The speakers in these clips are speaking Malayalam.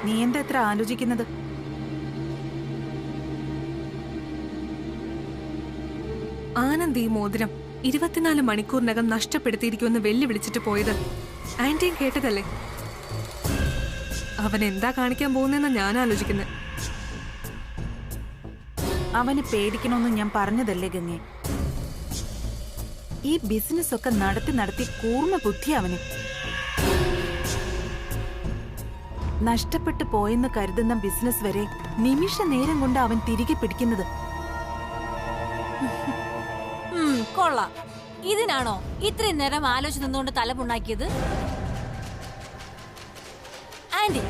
നീ എന്താ എത്ര ആലോചിക്കുന്നത്? ആനന്ദ് ഈ മോതിരം 24 മണിക്കൂറിനകം നഷ്ടപ്പെടുത്തിയിരിക്കുമെന്ന് വെല്ലുവിളിച്ചിട്ട് പോയത് ആന്റിയും കേട്ടതല്ലേ? അവൻ എന്താ കാണിക്കാൻ പോകുന്നെന്നാ ഞാൻ ആലോചിക്കുന്നത്. അവന് പേടിക്കണമെന്ന് ഞാൻ പറഞ്ഞതല്ലേ ഗംഗെ. ഈ ബിസിനസ് ഒക്കെ നടത്തി കൂർമ്മ ബുദ്ധി അവന്. നഷ്ടപ്പെട്ടു പോയെന്ന് കരുതുന്ന ബിസിനസ് വരെ നിമിഷ നേരം കൊണ്ട് അവൻ തിരികെ പിടിക്കുന്നത്. കൊള്ളാം. ഇതിനാണോ ഇത്രയും നേരം ആലോചിച്ച് നിന്നുകൊണ്ട് തലപുണ്ണാക്കിയത്? ആന്റി,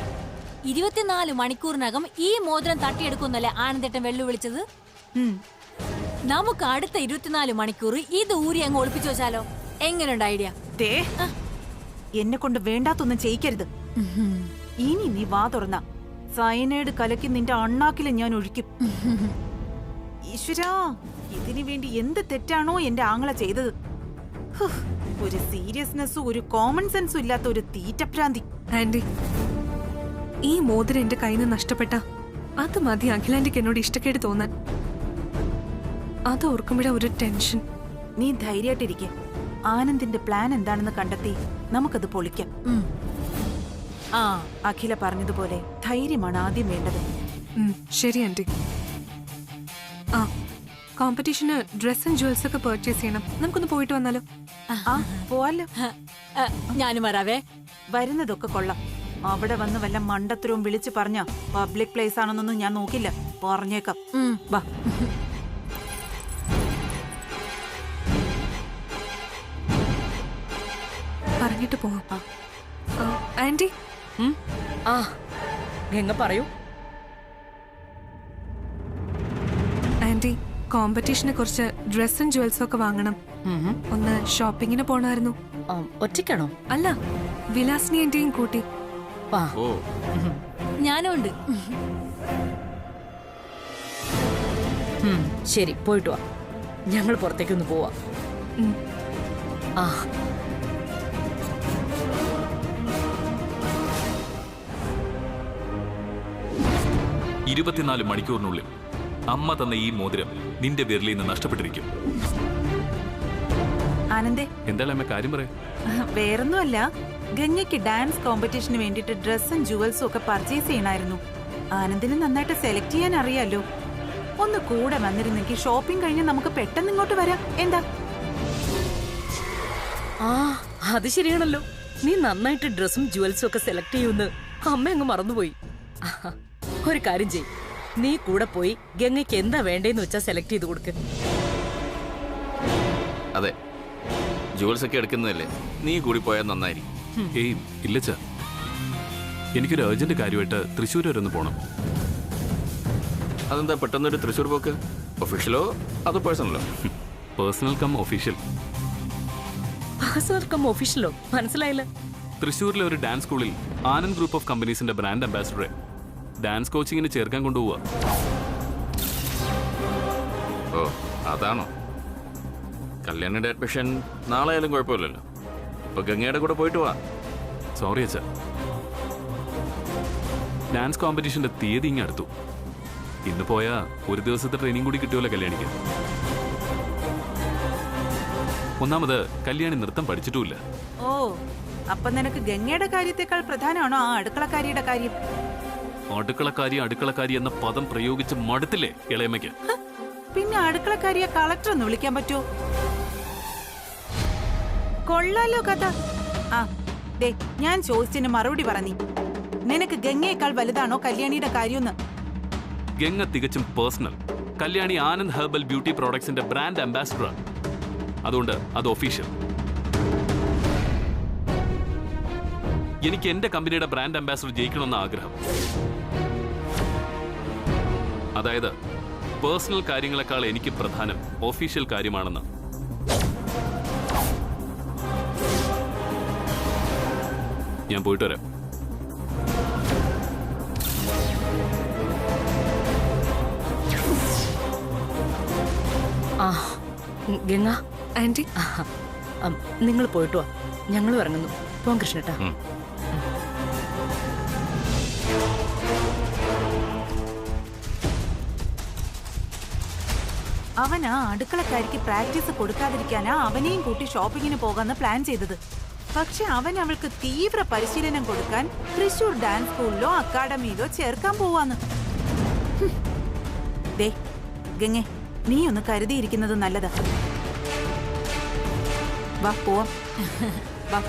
24 മണിക്കൂറിനകം ഈ മോതിരം തട്ടിയെടുക്കുന്നല്ലേ ആനന്ദേട്ടൻ വെല്ലുവിളിച്ചത്? നമുക്ക് അടുത്ത 24 മണിക്കൂർ ഇത് ഊരി അങ്ങ് ഒളിപ്പിച്ചു വെച്ചാലോ? എങ്ങനെയുണ്ട് ഐഡിയ? എന്നെ കൊണ്ട് വേണ്ടാത്തൊന്നും ചെയ്യിക്കരുത്. ഇനി നീ വാ തുറന്ന സയനൈഡ് കലക്കി നിന്റെ അണ്ണാക്കില് ഞാൻ ഒഴിക്കും. ഈശ്വരാ, ഇതിനു വേണ്ടി എന്ത് തെറ്റാണോ എന്റെ ആങ്ങള ചെയ്തത്. ഒരു സീരിയസ്നെസ്സും ഒരു കോമൺ സെൻസും ഇല്ലാത്ത ഒരു തീറ്റഭ്രാന്തി. ആന്റി, ഈ മോതിരം എന്റെ കയ്യിൽ നിന്ന് നഷ്ടപ്പെട്ട അത് മതി അഖിലാന്റിക്ക് എന്നോട് ഇഷ്ടക്കേട് തോന്നാൻ. അത് ഓർക്കുമ്പോഴാ ഒരു ടെൻഷൻ. നീ ധൈര്യമായിട്ടിരിക്കെ. ആനന്ദിന്റെ പ്ലാൻ എന്താണെന്ന് കണ്ടെത്തി നമുക്കത് പൊളിക്കാം. അഖില പറഞ്ഞതുപോലെ ധൈര്യമാണ് ആദ്യം വേണ്ടത്. ശരി ആന്റി. കോമ്പറ്റീഷന് ഡ്രസ് ആൻഡ് ജുവൽസ് ഒക്കെ പർച്ചേസ് ചെയ്യണം. നമുക്കൊന്ന് പോയിട്ട് വന്നാലോ? പോവാലോ. ഞാനും വരാവേ. വരുന്നതൊക്കെ കൊള്ളാം. അവിടെ വന്ന് വല്ല മണ്ടത്തരവും വിളിച്ചു പറഞ്ഞ പബ്ലിക് പ്ലേസ് ആണെന്നൊന്നും ഞാൻ നോക്കില്ല. പറഞ്ഞേക്കാം. വാ. പറഞ്ഞിട്ട് പോവാം. ആന്റി. ഗംഗ പറയൂ. ആന്റി, കോമ്പറ്റീഷനെ കുറിച്ച് ഡ്രസ് ആൻഡ് ജുവൽസും ഒക്കെ വാങ്ങണം. ഒന്ന് ഷോപ്പിങ്ങിന് പോണായിരുന്നു. ഒറ്റയ്ക്കാണോ? അല്ല, വിലാസിനി എന്റെയും കൂട്ടി. ഞാനും ഉണ്ട്. ശരി, പോയിട്ട് വാ. ഞങ്ങൾ പുറത്തേക്കൊന്ന് പോവാ. 24 മണിക്കൂറിനുള്ളിൽ അമ്മ തന്ന ഈ മോതിരം നിന്റെ വിരലിൽ നിന്ന് നഷ്ടപ്പെട്ടിരിക്കും. ആനന്ദേ, എന്താണ് അമ്മ കാര്യം പറയാ? വേറൊന്നുമല്ല, ഗംഗയ്ക്ക് ഡാൻസ് കോമ്പറ്റീഷന് വേണ്ടിട്ട് ഡ്രസ്സും ജുവൽസും ഒക്കെ പർച്ചേസ് ചെയ്യണമായിരുന്നു. ആനന്ദിന് നന്നായിട്ട് സെലക്ട് ചെയ്യാൻ അറിയാലോ. ഒന്ന് കൂടെ വന്നിരുന്നെങ്കിൽ ഷോപ്പിംഗ് കഴിഞ്ഞ് നമുക്ക് പെട്ടെന്ന് ഇങ്ങോട്ട് വരാം. എന്താ? അത് ശരിയാണല്ലോ. നീ നന്നായിട്ട് ഡ്രസ്സും ജുവൽസും ഒക്കെ സെലക്ട് ചെയ്യുമെന്ന് അമ്മ അങ്ങ് മറന്നുപോയി. ഒരു കാര്യം ചെയ്, നീ കൂടെ പോയി ഗംഗയ്ക്ക് എന്താ വേണ്ടേന്ന് വെച്ചാ സെലക്ട് ചെയ്ത് കൊടുക്ക്. അതെ, ജുവൽസ് ഒക്കെ എടുക്കുന്നതല്ലേ, നീ കൂടി പോയാൽ നന്നായിരിക്കും. ഏയ് ഇല്ലച്ചാ, എനിക്കൊരു അർജന്റ് കാര്യമായിട്ട് തൃശ്ശൂർ വരെ ഒന്ന് പോണം. അതെന്താ പെട്ടെന്നൊരു തൃശ്ശൂർ പോക്ക്? ഒഫീഷ്യലോ അതോ പേഴ്സണലോ? Personal cum official. Personal cum ഒഫീഷ്യലോ? മനസ്സിലായില്ല. തൃശ്ശൂരിലെ ഒരു ഡാൻസ് സ്കൂളിൽ ആനന്ദ് ഗ്രൂപ്പ് ഓഫ് കമ്പനീസിന്റെ ബ്രാൻഡ് അംബാസിഡറെ ഡാൻസ് കോച്ചിങ്ങിന് ചേർക്കാൻ കൊണ്ടുപോവാ. ഓ, അതാണോ? കല്യാണിയുടെ അഡ്മിഷൻ നാളെ ആയാലും കുഴപ്പമില്ലല്ലോ. ഇപ്പൊ ഗംഗയുടെ കൂടെ പോയിട്ട് വാ. സോറി അച്ഛാ, ഡാൻസ് കോമ്പറ്റീഷന്റെ തീയതി ഇങ്ങ് അടുത്തു. ഇന്ന് പോയാ ഒരു ദിവസത്തെ ട്രെയിനിങ് കൂടി കിട്ടുമല്ലോ കല്യാണിക്ക്. ഒന്നാമത് കല്യാണി നൃത്തം പഠിച്ചിട്ടുമില്ല. ഓ, അപ്പൊ നിനക്ക് ഗംഗയുടെ കാര്യത്തെക്കാൾ പ്രധാനമാണോ ആ അടുക്കളക്കാരിയുടെ കാര്യം? അടുക്കളക്കാരി എന്ന പദം പ്രയോഗിച്ച് മടുത്തില്ലേ ഇളയമ്മയ്ക്ക്? പിന്നെ അടുക്കളക്കാരിയെ കളക്ടർ ഒന്ന് വിളിക്കാൻ പറ്റുമോ? കൊള്ളാലോ കഥ. ഞാൻ ചോദിച്ചതിന് മറുപടി പറഞ്ഞി. നിനക്ക് ഗംഗയേക്കാൾ വലുതാണോ കല്യാണിയുടെ കാര്യമെന്ന്? ഗംഗ തികച്ചും personal. Kalyani Anand herbal beauty പ്രോഡക്ട്സിന്റെ ബ്രാൻഡ് അംബാസിഡറാണ്. അതുകൊണ്ട് അത് ഒഫീഷ്യൽ. എനിക്ക് എന്റെ കമ്പനിയുടെ ബ്രാൻഡ് അംബാസിഡർ ജയിക്കണമെന്ന ആഗ്രഹം. അതായത് പേഴ്സണൽ കാര്യങ്ങളെക്കാൾ എനിക്ക് പ്രധാനം ഒഫീഷ്യൽ കാര്യമാണെന്ന്. ഞാൻ പോയിട്ട് വരാം. ഗംഗ ആന്റി, നിങ്ങൾ പോയിട്ട് വാ. ഞങ്ങളും ഇറങ്ങുന്നു. പോം കൃഷ്ണേട്ടാ. അവൻ ആ അടുക്കളക്കാരിക്ക് പ്രാക്ടീസ് കൊടുക്കാതിരിക്കാനാ അവനെയും കൂട്ടി ഷോപ്പിങ്ങിന് പോകാന്ന് പ്ലാൻ ചെയ്തത്. പക്ഷെ അവൻ അവൾക്ക് തീവ്ര പരിശീലനം കൊടുക്കാൻ തൃശൂർ ഡാൻസ് സ്കൂളിലോ അക്കാഡമിയിലോ ചേർക്കാൻ പോവാന്ന്. ദേ ഗംഗെ, നീ ഒന്ന് കരുതിയിരിക്കുന്നത് നല്ലതാ. വാ പോവാം. വാ.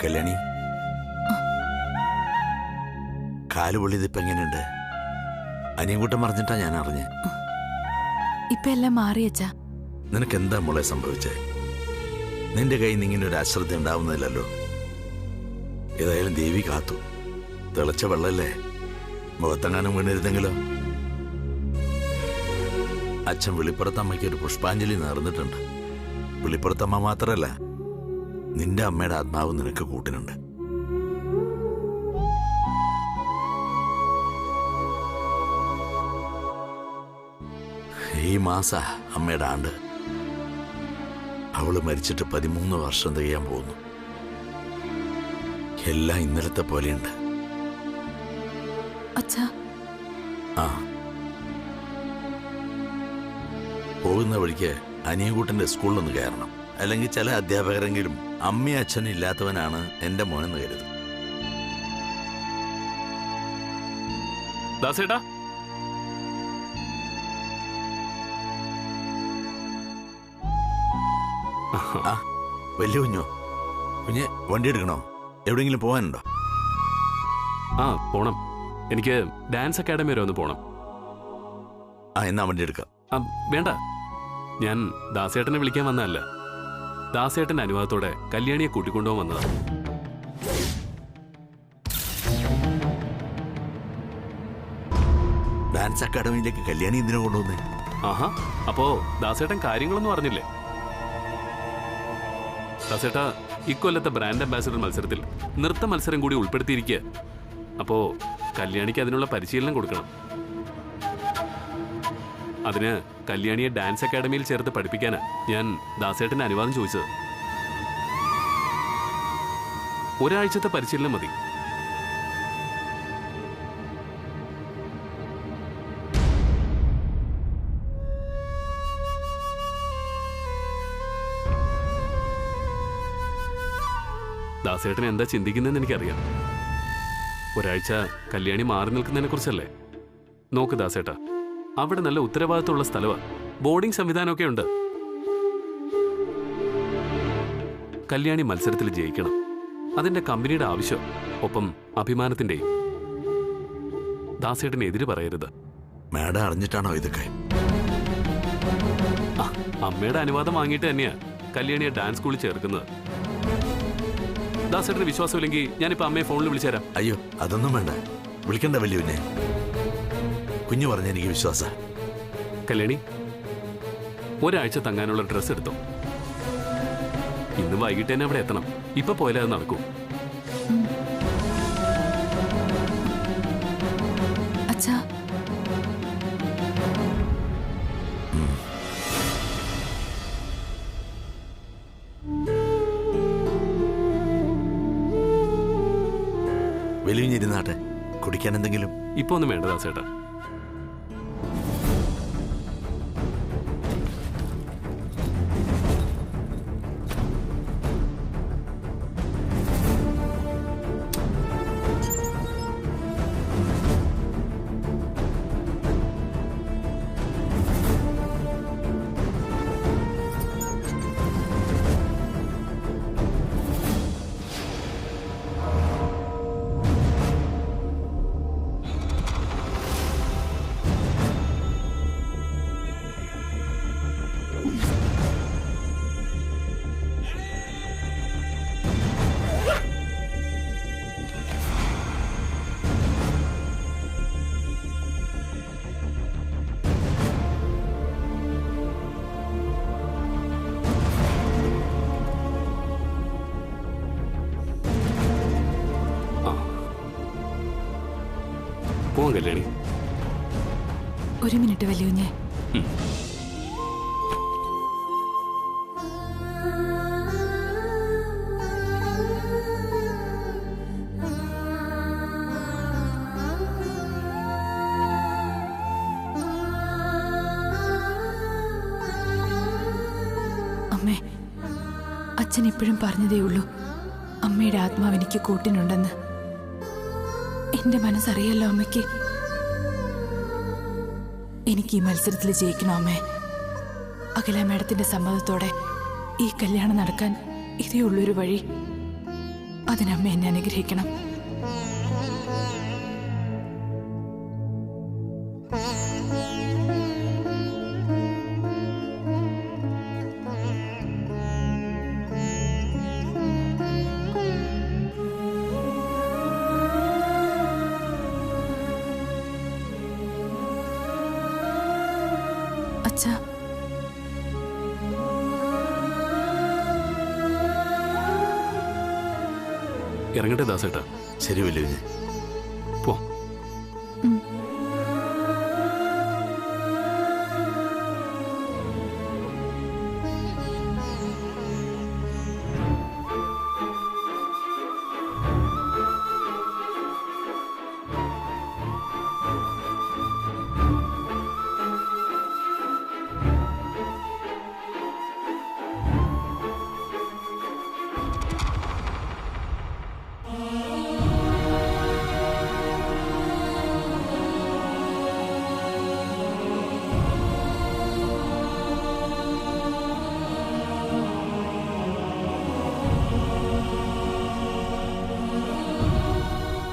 കല്യാണി, കാലുപൊള്ളിയതിപ്പോ എങ്ങനെയുണ്ട്? അനിയൻകൂട്ടം പറഞ്ഞിട്ടാ ഞാൻ അറിഞ്ഞ്. ഇപ്പൊ എല്ലാം മാറിയച്ചാ. നിനക്ക് എന്താ മോളെ സംഭവിച്ചേ? നിന്റെ കയ്യിൽ നിന്ന് ഇങ്ങനെ ഒരു അശ്രദ്ധ ഉണ്ടാവുന്നില്ലല്ലോ. ഏതായാലും ദേവി കാത്തു. തിളച്ച വെള്ളല്ലേ, മുഖത്തെങ്ങാനും വീണിരുന്നെങ്കിലോ? അച്ഛൻ വെളിപ്പുറത്തമ്മയ്ക്ക് ഒരു പുഷ്പാഞ്ജലി നേർന്നിട്ടുണ്ട്. വെളിപ്പുറത്തമ്മ മാത്രല്ല, നിന്റെ അമ്മയുടെ ആത്മാവ് നിനക്ക് കൂട്ടിനുണ്ട്. ഈ മാസ അമ്മയുടെ ആണ്ട്. അവള് മരിച്ചിട്ട് 13 വർഷം തികയാൻ പോകുന്നു. എല്ലാം ഇന്നലത്തെ പോലെയുണ്ട്. അച്ഛാ, ആ, പോകുന്ന വഴിക്ക് അനിയൻകൂട്ടന്റെ സ്കൂളിലൊന്ന് കയറണം. അല്ലെങ്കിൽ ചില അധ്യാപകരെങ്കിലും അമ്മയും അച്ഛനും ഇല്ലാത്തവനാണ് എന്റെ മോനെന്ന് കരുതും. ദാസേട്ടാ, ആ, വലിയ കുഞ്ഞോ? കുഞ്ഞ് വണ്ടി എടുക്കണോ? എവിടെയെങ്കിലും പോകാനുണ്ടോ? ആ പോണം. എനിക്ക് ഡാൻസ് അക്കാഡമി വരെ ഒന്ന് പോണം. ആ, എന്നാ വണ്ടി എടുക്കാം. വേണ്ട, ഞാൻ ദാസേട്ടനെ വിളിക്കാൻ വന്നതല്ല. ദാസേട്ടന്റെ അനുവാദത്തോടെ കല്യാണിയെ കൂട്ടിക്കൊണ്ടുപോകാൻ വന്നതാ. ഡാൻസ് അക്കാഡമിയിലേക്ക് കല്യാണി എന്തിനാ കൊണ്ടുവന്നേ? ആഹാ, അപ്പോ ദാസേട്ടൻ കാര്യങ്ങളൊന്നും അറിഞ്ഞില്ലേ? ദാസേട്ടാ, ഇക്കൊല്ലത്തെ ബ്രാൻഡ് അംബാസിഡർ മത്സരത്തിൽ നൃത്ത മത്സരം കൂടി ഉൾപ്പെടുത്തിയിരിക്കുക. അപ്പോ കല്യാണിക്ക് അതിനുള്ള പരിശീലനം കൊടുക്കണം. അതിന് കല്യാണിയെ ഡാൻസ് അക്കാഡമിയിൽ ചേർത്ത് പഠിപ്പിക്കാനാ ഞാൻ ദാസേട്ടന്റെ അനുവാദം ചോദിച്ചത്. ഒരാഴ്ചത്തെ പരിശീലനം മതി. ദാസേട്ടൻ എന്താ ചിന്തിക്കുന്നതെന്ന് എനിക്കറിയാം. ഒരാഴ്ച കല്യാണി മാറി നിൽക്കുന്നതിനെ കുറിച്ചല്ലേ? നോക്ക് ദാസേട്ടാ, അവിടെ നല്ല ഉത്തരവാദിത്തമുള്ള സ്ഥലമാണ്. ബോർഡിംഗ് സംവിധാനമൊക്കെ ഉണ്ട്. കല്യാണി മത്സരത്തിൽ ജയിക്കണം. അതിന്റെ കമ്പനിയുടെ ആവശ്യം, ഒപ്പം അഭിമാനത്തിന്റെയും. ദാസേട്ടന് എതിര് പറയരുത്. മാഡം അറിഞ്ഞിട്ടാണോ ഇതൊക്കെ? അമ്മയുടെ അനുവാദം വാങ്ങിയിട്ട് തന്നെയാ കല്യാണിയെ ഡാൻസ് സ്കൂളിൽ ചേർക്കുന്നത്. ദാസേട്ടന് വിശ്വാസമില്ലെങ്കിൽ ഞാനിപ്പോ അമ്മയെ ഫോണിൽ വിളിച്ചുതരാം. അയ്യോ, അതൊന്നും വേണ്ട. വിളിക്കണ്ട വലിയ കുഞ്ഞെ. കുഞ്ഞു പറഞ്ഞ എനിക്ക് വിശ്വാസ. കല്യാണി, ഒരാഴ്ച തങ്ങാനുള്ള ഡ്രസ്സ് എടുത്തോ. ഇന്ന് വൈകിട്ട് തന്നെ അവിടെ എത്തണം. ഇപ്പൊ പോയാലേ അത് നടക്കൂ. അച്ഛാ, വെളിഞ്ഞിരുന്നാട്ടെ. കുടിക്കാൻ എന്തെങ്കിലും? ഇപ്പൊ ഒന്നും വേണ്ട ദാസേട്ടാ. പോവാൻ കല്യാണി. ഒരു മിനിറ്റ് വലിയുഞ്ഞേ. അമ്മേ, അച്ഛൻ ഇപ്പോഴും പറഞ്ഞതേ ഉള്ളൂ അമ്മയുടെ ആത്മാവ് എനിക്ക് കൂട്ടിനുണ്ടെന്ന്. എന്റെ മനസ്സറിയല്ലോ അമ്മയ്ക്ക്. എനിക്ക് ഈ മത്സരത്തിൽ ജയിക്കണോ അമ്മേ? അഖില മേഡത്തിന്റെ സമ്മതത്തോടെ ഈ കല്യാണം നടക്കാൻ ഇതേ ഉള്ളൊരു വഴി. അതിനമ്മ എന്നെ അനുഗ്രഹിക്കണം. അച്ഛാ, ഇറങ്ങട്ടെ ദാസേട്ടാ? ശരി വലിയ പോ.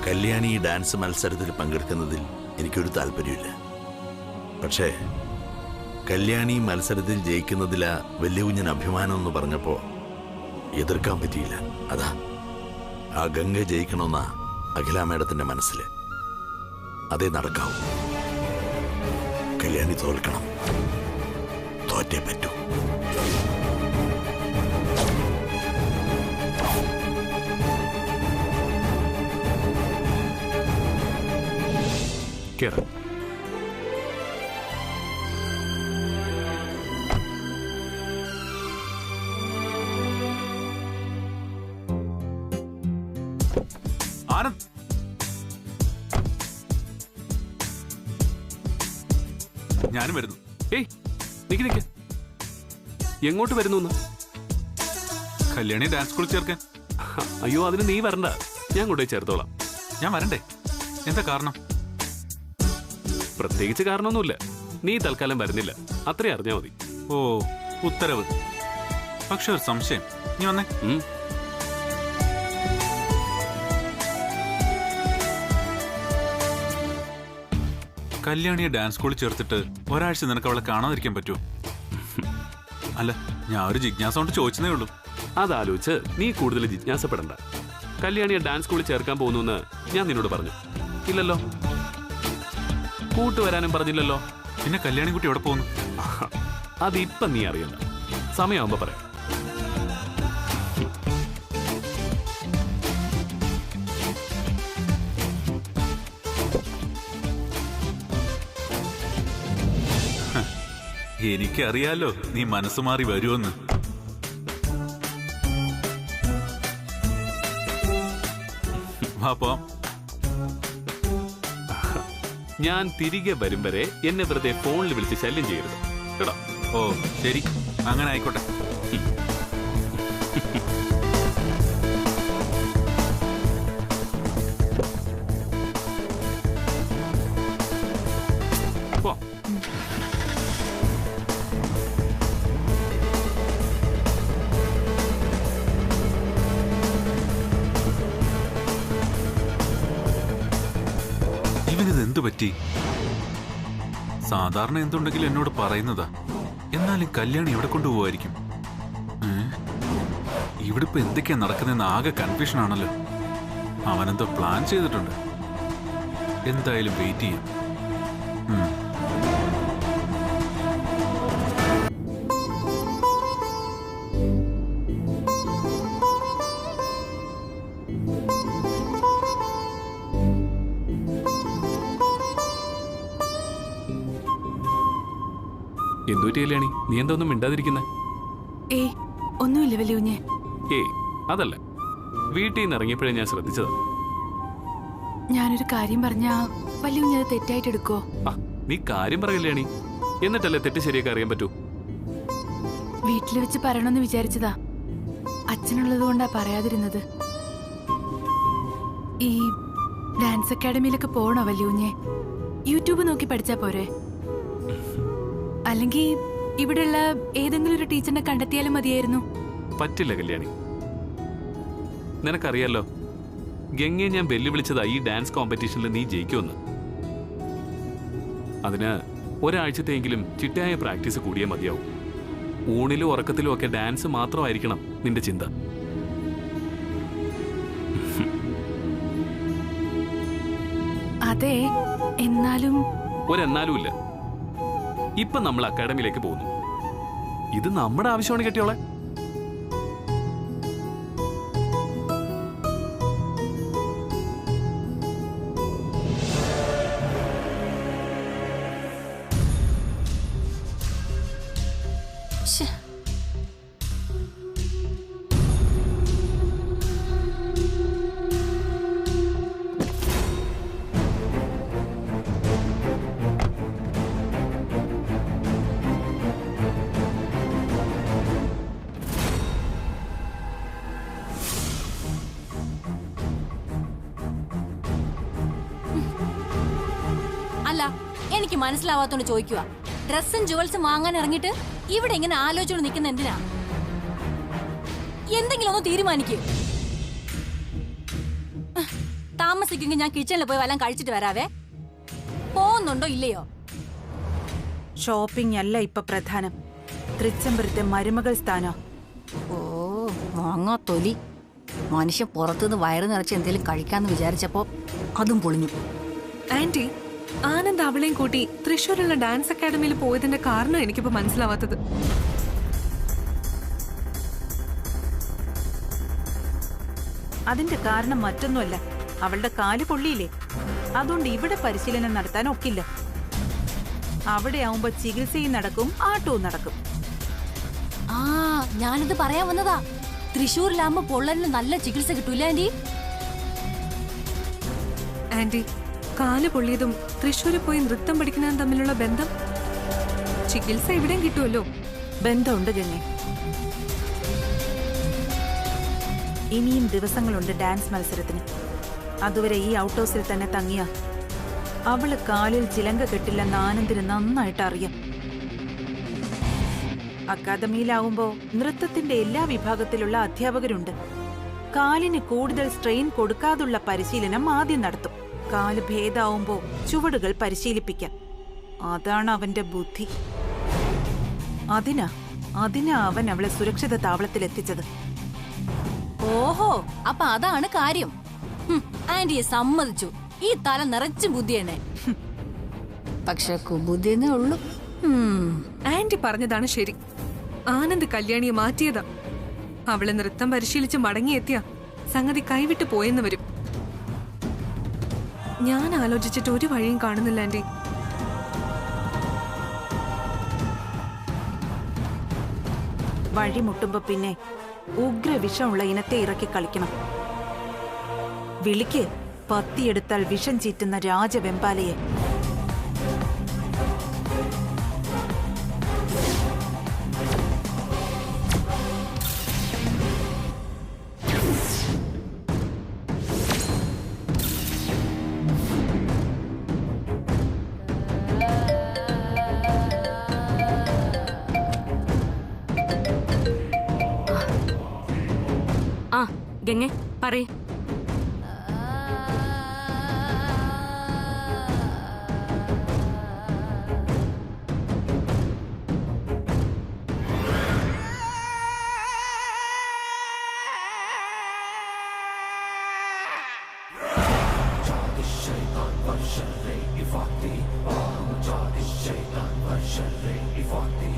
കല്യാണി ഈ ഡാൻസ് മത്സരത്തിൽ പങ്കെടുക്കുന്നതിൽ എനിക്കൊരു താല്പര്യമില്ല. പക്ഷേ കല്യാണി മത്സരത്തിൽ ജയിക്കുന്നതിലാ വലിയ കുഞ്ഞൻ അഭിമാനം എന്ന് പറഞ്ഞപ്പോ എതിർക്കാൻ പറ്റിയില്ല. അതാ ആ ഗംഗ ജയിക്കണമെന്ന അഖില മേഡത്തിന്റെ മനസ്സില്. അതേ നടക്കാവൂ. കല്യാണി തോൽക്കണം, തോറ്റേ പറ്റൂ. കേറാം. ആനന്ദ്, ഞാനും വരുന്നു. ഏയ് നിക്ക്. എങ്ങോട്ട് വരുന്നു? കല്യാണി ഡാൻസ് സ്കൂളിൽ ചേർക്കാൻ. അയ്യോ, അതിന് നീ വരണ്ട, ഞാൻ കൊണ്ടുപോയി ചേർത്തോളാം. ഞാൻ വരണ്ടേ? എന്താ കാരണം? പ്രത്യേകിച്ച് കാരണമൊന്നുമില്ല. നീ തൽക്കാലം വരുന്നില്ല, അത്രേ അറിഞ്ഞാ മതി. ഓ, ഉത്തരവ്. പക്ഷെ ഒരു സംശയം. നീ വന്നേ. കല്യാണിയെ ഡാൻസ് സ്കൂളിൽ ചേർത്തിട്ട് ഒരാഴ്ച നിനക്ക് അവളെ കാണാതിരിക്കാൻ പറ്റുമോ? അല്ല, ഞാൻ ഒരു ജിജ്ഞാസ കൊണ്ട് ചോദിച്ചതേ ഉള്ളൂ. അതാലോചിച്ച് നീ കൂടുതൽ ജിജ്ഞാസപ്പെടണ്ട. കല്യാണിയെ ഡാൻസ് സ്കൂളിൽ ചേർക്കാൻ പോകുന്നു ഞാൻ നിന്നോട് പറഞ്ഞു ഇല്ലല്ലോ? കൂട്ടുവരാനും പറഞ്ഞില്ലല്ലോ? പിന്നെ കല്യാണി കുട്ടി എവിടെ പോകുന്നു? അതിപ്പം നീ അറിയണ്ട, സമയമാകുമ്പോ പറയാം. എനിക്കറിയാലോ നീ മനസ്സ് മാറി വരുമെന്ന്. വാപ്പോ, ഞാൻ തിരികെ വരും വരെ എന്നെ വെറുതെ ഫോണിൽ വിളിച്ച് ശല്യം ചെയ്യരുത് കേട്ടോ? ഓ ശരി, അങ്ങനെ ആയിക്കോട്ടെ. ഇവനിതെന്തു പറ്റി? സാധാരണ എന്തുണ്ടെങ്കിലും എന്നോട് പറയുന്നതാ. എന്നാലും കല്യാണി എവിടെ കൊണ്ടുപോവായിരിക്കും? ഇവിടെ ഇപ്പൊ എന്തൊക്കെയാ നടക്കുന്നതെന്ന് ആകെ കൺഫ്യൂഷൻ ആണല്ലോ. അവനെന്തോ പ്ലാൻ ചെയ്തിട്ടുണ്ട്. എന്തായാലും വെയിറ്റ് ചെയ്യാം. എന്തുപറ്റി കല്യാണി, നീ എന്താ ഒന്നും മിണ്ടാതിരിക്കുന്നെ? ഏയ് ഒന്നുമില്ല വലിയുഞ്ഞെ. ഏയ് അതല്ല, വീട്ടിൽ നിന്ന് ഇറങ്ങിയപ്പോഴേ ഞാൻ ശ്രദ്ധിച്ചതാ. ഞാനൊരു കാര്യം പറഞ്ഞാ വലിയുഞ്ഞ അത് തെറ്റായിട്ട് എടുക്കോ? ആ, നീ കാര്യം പറ കല്യാണി, എന്നിട്ടല്ലേ തെറ്റ് ശരിയൊക്കെ അറിയാൻ പറ്റൂ. വീട്ടിൽ വെച്ച് പറയണമെന്ന് വിചാരിച്ചതാ, അച്ഛനുള്ളത് കൊണ്ടാ പറയാതിരുന്നത്. ഈ ഡാൻസ് അക്കാഡമിയിലൊക്കെ പോണോ വലിയുഞ്ഞെ? യൂട്യൂബ് നോക്കി പഠിച്ചാ പോരെ? അല്ലെങ്കിൽ ഇവിടെയുള്ള ഏതെങ്കിലും ഒരു ടീച്ചറിനെ കണ്ടെത്തിയാലും മതിയായിരുന്നു. പറ്റില്ല കല്യാണി, നിനക്കറിയാലോ ഗംഗയെ ഞാൻ വെല്ലുവിളിച്ചതാ ഈ ഡാൻസ് കോമ്പറ്റീഷനിൽ നീ ജയിക്കുമെന്ന്. അതിന് ഒരാഴ്ചത്തെങ്കിലും ചിട്ടയായ പ്രാക്ടീസ് കൂടിയേ മതിയാവും. ഊണിലും ഉറക്കത്തിലും ഒക്കെ ഡാൻസ് മാത്രമായിരിക്കണം നിന്റെ ചിന്ത. അതെ, എന്നാലും ഒരെന്നാലും ഇല്ല. ഇപ്പൊ നമ്മൾ അക്കാഡമിയിലേക്ക് പോകുന്നു. ഇത് നമ്മുടെ ആവശ്യമാണ് കെട്ടിയോളെ. അല്ല, എനിക്ക് മനസ്സിലാവാത്തോണ്ട് ചോദിക്കുക, ഡ്രസ്സും ജുവൽസും വാങ്ങാൻ ഇറങ്ങിയിട്ട് ഇവിടെ ഇങ്ങനെ ആലോചിച്ചോണ്ട് നിൽക്കുന്ന എന്തിനാ? എന്തെങ്കിലും ഒന്ന് തീരുമാനിക്കേ. താമസിക്കുമെങ്കിൽ ഞാൻ കിച്ചണിൽ പോയി വല്ലതും കഴിച്ചിട്ട് വരാവേ. പോകുന്നുണ്ടോ ഇല്ലയോ? ഷോപ്പിംഗ് അല്ല ഇപ്പൊ പ്രധാനം, തൃച്ചംബരത്തെ മരുമകൾ സ്ഥാനം. ഓ വാങ്ങാ തൊലി. മനുഷ്യൻ പുറത്തുനിന്ന് വയറ് നിറച്ച് എന്തെങ്കിലും കഴിക്കാന്ന് വിചാരിച്ചപ്പോ അതും പൊളിഞ്ഞു. ആന്റി, ആനന്ദ് അവളെയും കൂട്ടി തൃശ്ശൂരുള്ള ഡാൻസ് അക്കാഡമിയിൽ പോയതിന്റെ കാരണം എനിക്കിപ്പോ മനസ്സിലാവാത്തത്. അതിന്റെ കാരണം മറ്റൊന്നുമല്ല, അവളുടെ കാല് പൊള്ളിയില്ലേ, അതുകൊണ്ട് ഇവിടെ പരിശീലനം നടത്താൻ ഒക്കില്ല. അവിടെ ആവുമ്പോ ചികിത്സയും നടക്കും, ആട്ടവും നടക്കും. ആ ഞാനിത് പറയാൻ വന്നതാ. തൃശ്ശൂരിലാകുമ്പോ പൊള്ളലിന് നല്ല ചികിത്സ കിട്ടൂല ആന്റി? ആന്റി, കാല് പൊള്ളിയതും തൃശ്ശൂരിൽ പോയി നൃത്തം പഠിക്കുന്നതും തമ്മിലുള്ള ബന്ധം? ചികിത്സ ഇവിടെയും കിട്ടുമല്ലോ. ബന്ധമുണ്ട് ഗംഗെ. ഇനിയും ദിവസങ്ങളുണ്ട് ഡാൻസ് മത്സരത്തിന്. അതുവരെ ഈ ഔട്ട് ഹൗസിൽ തന്നെ തങ്ങിയ അവള് കാലിൽ ചിലങ്ക കെട്ടില്ലെന്ന് ആനന്ദിന് നന്നായിട്ട് അറിയാം. അക്കാദമിയിലാവുമ്പോ നൃത്തത്തിന്റെ എല്ലാ വിഭാഗത്തിലുള്ള അധ്യാപകരുണ്ട്. കാലിന് കൂടുതൽ സ്ട്രെയിൻ കൊടുക്കാതുള്ള പരിശീലനം ആദ്യം നടത്തും. കാല് ഭേദാവുമ്പോ ചുവടുകൾ പരിശീലിപ്പിക്കാം. അതാണ് അവന്റെ ബുദ്ധി. അതിനാ അവൻ അവളെ സുരക്ഷിത താവളത്തിലെത്തിച്ചത്. ഓഹോ, അപ്പൊ അതാണ് കാര്യം. ആന്റിയെ സമ്മതിച്ചു. ഈ തല നിറച്ചും ബുദ്ധി തന്നെ. പക്ഷെ കുബുദ്ധിന്നേ ഉള്ളൂ. ആന്റി പറഞ്ഞതാണ് ശരി. ആനന്ദ് കല്യാണിയെ മാറ്റിയതാ. അവളെ നൃത്തം പരിശീലിച്ച് മടങ്ങിയെത്തിയ സംഗതി കൈവിട്ട് പോയെന്ന് വരും. ഞാൻ ആലോചിച്ചിട്ട് ഒരു വഴിയും കാണുന്നില്ല ആന്റി. വഴിമുട്ടുമ്പോ പിന്നെ ഉഗ്രവിഷമുള്ള ഇനത്തെ ഇറക്കി കളിക്കണം. വിളിക്ക് പത്തിയെടുത്താൽ വിഷം ചീറ്റുന്ന രാജവെമ്പാലയെ. ഗംഗെ പറയ്. الشيطان والشر إفاقي